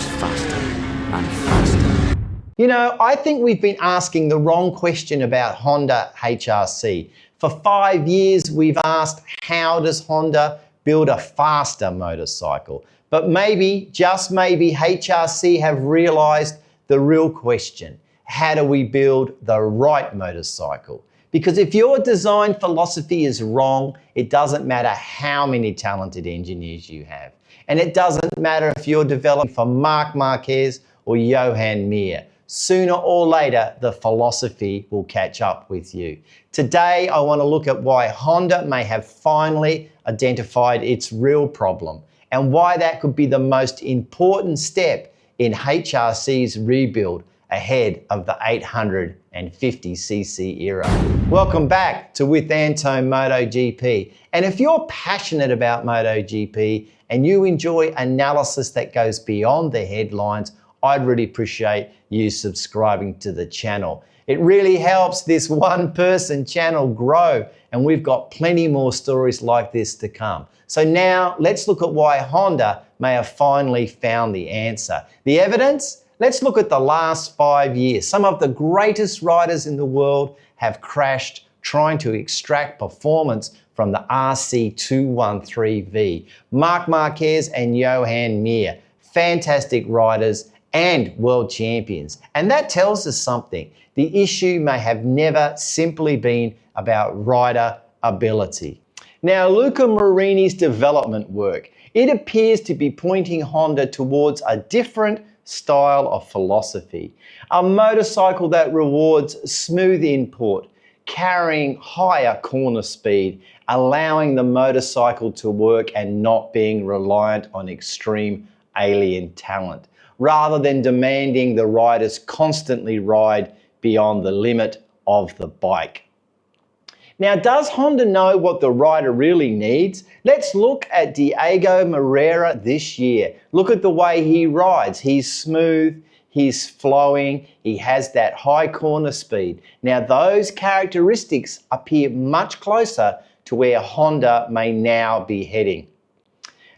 goes faster and faster. You know, I think we've been asking the wrong question about Honda HRC. For 5 years, we've asked, how does Honda build a faster motorcycle? But maybe, just maybe, HRC have realized the real question. How do we build the right motorcycle? Because if your design philosophy is wrong, it doesn't matter how many talented engineers you have. And it doesn't matter if you're developing for Marc Marquez or Johann Mir. Sooner or later, the philosophy will catch up with you. Today, I want to look at why Honda may have finally identified its real problem and why that could be the most important step in HRC's rebuild ahead of the 850cc era. Welcome back to With Antone MotoGP. And if you're passionate about MotoGP and you enjoy analysis that goes beyond the headlines, I'd really appreciate you subscribing to the channel. It really helps this one-person channel grow, and we've got plenty more stories like this to come. So now let's look at why Honda may have finally found the answer. The evidence? Let's look at the last 5 years. Some of the greatest riders in the world have crashed trying to extract performance from the RC213V. Marc Marquez and Johann Mir, fantastic riders and world champions. And that tells us something. The issue may have never simply been about rider ability. Now, Luca Marini's development work, it appears to be pointing Honda towards a different style of philosophy. A motorcycle that rewards smooth input, carrying higher corner speed, allowing the motorcycle to work and not being reliant on extreme alien talent, rather than demanding the riders constantly ride beyond the limit of the bike. Now, does Honda know what the rider really needs? Let's look at Diego Moreira this year. Look at the way he rides. He's smooth, he's flowing, he has that high corner speed. Now, those characteristics appear much closer to where Honda may now be heading.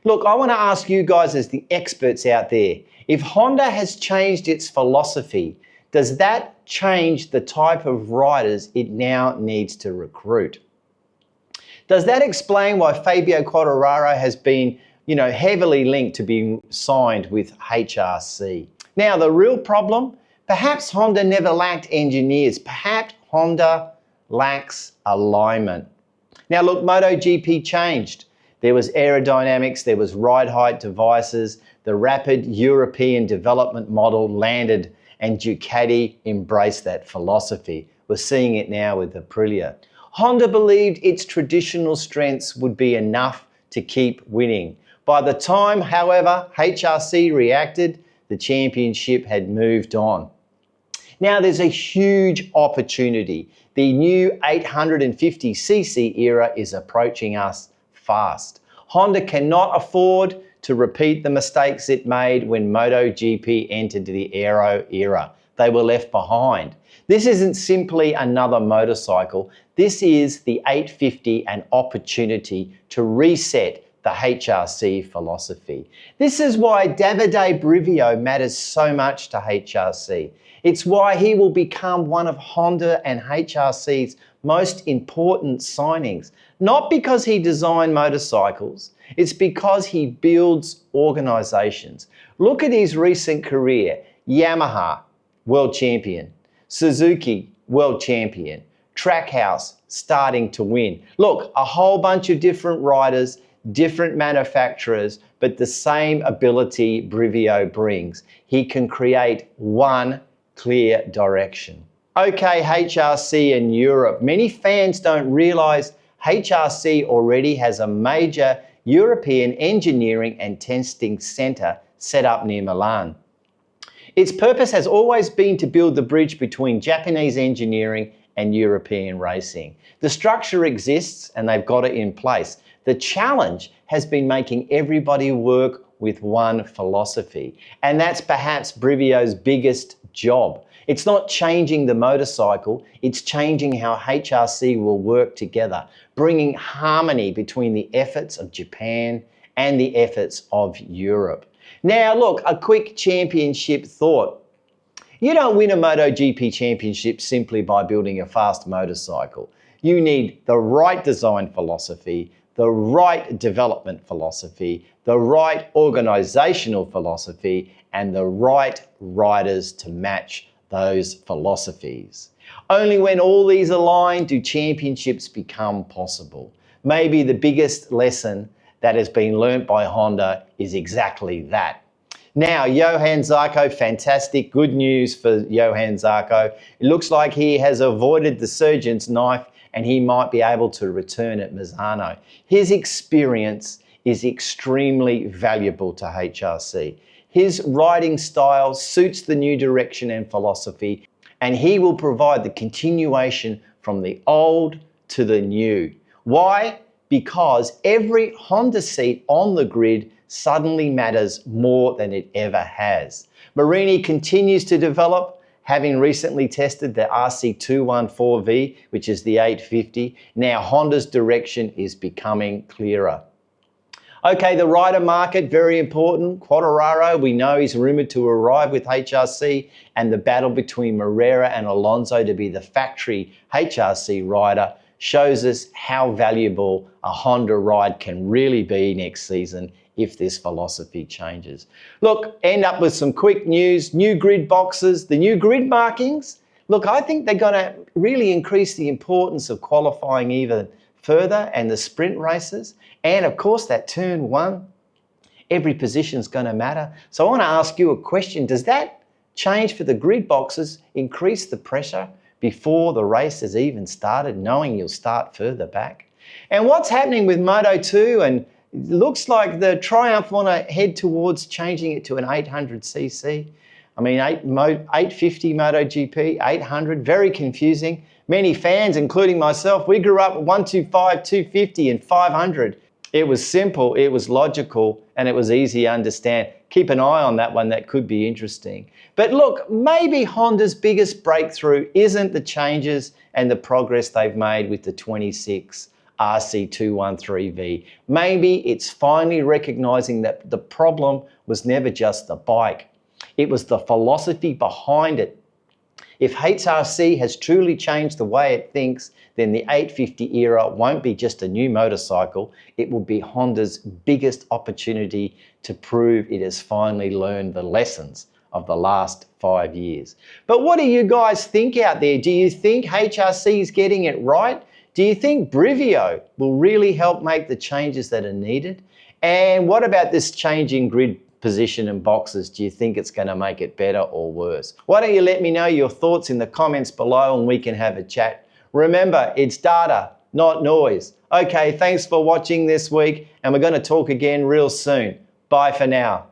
Look, I want to ask you guys as the experts out there, if Honda has changed its philosophy, does that change the type of riders it now needs to recruit? Does that explain why Fabio Quartararo has been, heavily linked to being signed with HRC? Now, the real problem, perhaps Honda never lacked engineers. Perhaps Honda lacks alignment. Now, look, MotoGP changed. There was aerodynamics, there was ride height devices, the rapid European development model landed, and Ducati embraced that philosophy. We're seeing it now with Aprilia. Honda believed its traditional strengths would be enough to keep winning. By the time, however, HRC reacted, the championship had moved on. Now there's a huge opportunity. The new 850cc era is approaching us fast. Honda cannot afford to repeat the mistakes it made when MotoGP entered the Aero era. They were left behind. This isn't simply another motorcycle. This is the 850 an opportunity to reset the HRC philosophy. This is why Davide Brivio matters so much to HRC. It's why he will become one of Honda and HRC's most important signings. Not because he designed motorcycles, it's because he builds organizations. Look at his recent career. Yamaha, world champion. Suzuki, world champion. Trackhouse, starting to win. Look, a whole bunch of different riders, different manufacturers, but the same ability Brivio brings. He can create one clear direction. Okay, HRC in Europe. Many fans don't realize HRC already has a major European engineering and testing center set up near Milan. Its purpose has always been to build the bridge between Japanese engineering and European racing. The structure exists and they've got it in place. The challenge has been making everybody work with one philosophy, and that's perhaps Brivio's biggest job. It's not changing the motorcycle, it's changing how HRC will work together, bringing harmony between the efforts of Japan and the efforts of Europe. Now look, a quick championship thought. You don't win a MotoGP championship simply by building a fast motorcycle. You need the right design philosophy, the right development philosophy, the right organizational philosophy, and the right riders to match those philosophies. Only when all these align do championships become possible. Maybe the biggest lesson that has been learnt by Honda is exactly that. Now, Johann Zarco, fantastic, good news for Johann Zarco. It looks like he has avoided the surgeon's knife and he might be able to return at Misano. His experience is extremely valuable to HRC. His riding style suits the new direction and philosophy, and he will provide the continuation from the old to the new. Why? Because every Honda seat on the grid suddenly matters more than it ever has. Marini continues to develop, having recently tested the RC214V, which is the 850. Now Honda's direction is becoming clearer. Okay, the rider market, very important. Quartararo, we know he's rumoured to arrive with HRC, and the battle between Moreira and Alonso to be the factory HRC rider shows us how valuable a Honda ride can really be next season if this philosophy changes. Look, end up with some quick news, new grid boxes, the new grid markings. Look, I think they're going to really increase the importance of qualifying even further and the sprint races. And of course, that turn one, every position is going to matter. So I want to ask you a question. Does that change for the grid boxes increase the pressure before the race has even started, knowing you'll start further back? And what's happening with Moto2? And it looks like the Triumph want to head towards changing it to an 800cc. I mean, 850 MotoGP, 800, very confusing. Many fans, including myself, we grew up with 125, 250 and 500. It was simple, it was logical, and it was easy to understand. Keep an eye on that one, that could be interesting. But look, maybe Honda's biggest breakthrough isn't the changes and the progress they've made with the 26 RC213V. Maybe it's finally recognizing that the problem was never just the bike. It was the philosophy behind it. If HRC has truly changed the way it thinks, then the 850 era won't be just a new motorcycle. It will be Honda's biggest opportunity to prove it has finally learned the lessons of the last 5 years. But what do you guys think out there? Do you think HRC is getting it right? Do you think Brivio will really help make the changes that are needed? And what about this changing grid position and boxes? Do you think it's going to make it better or worse? Why don't you let me know your thoughts in the comments below and we can have a chat. Remember, it's data, not noise. Okay, thanks for watching this week and we're going to talk again real soon. Bye for now.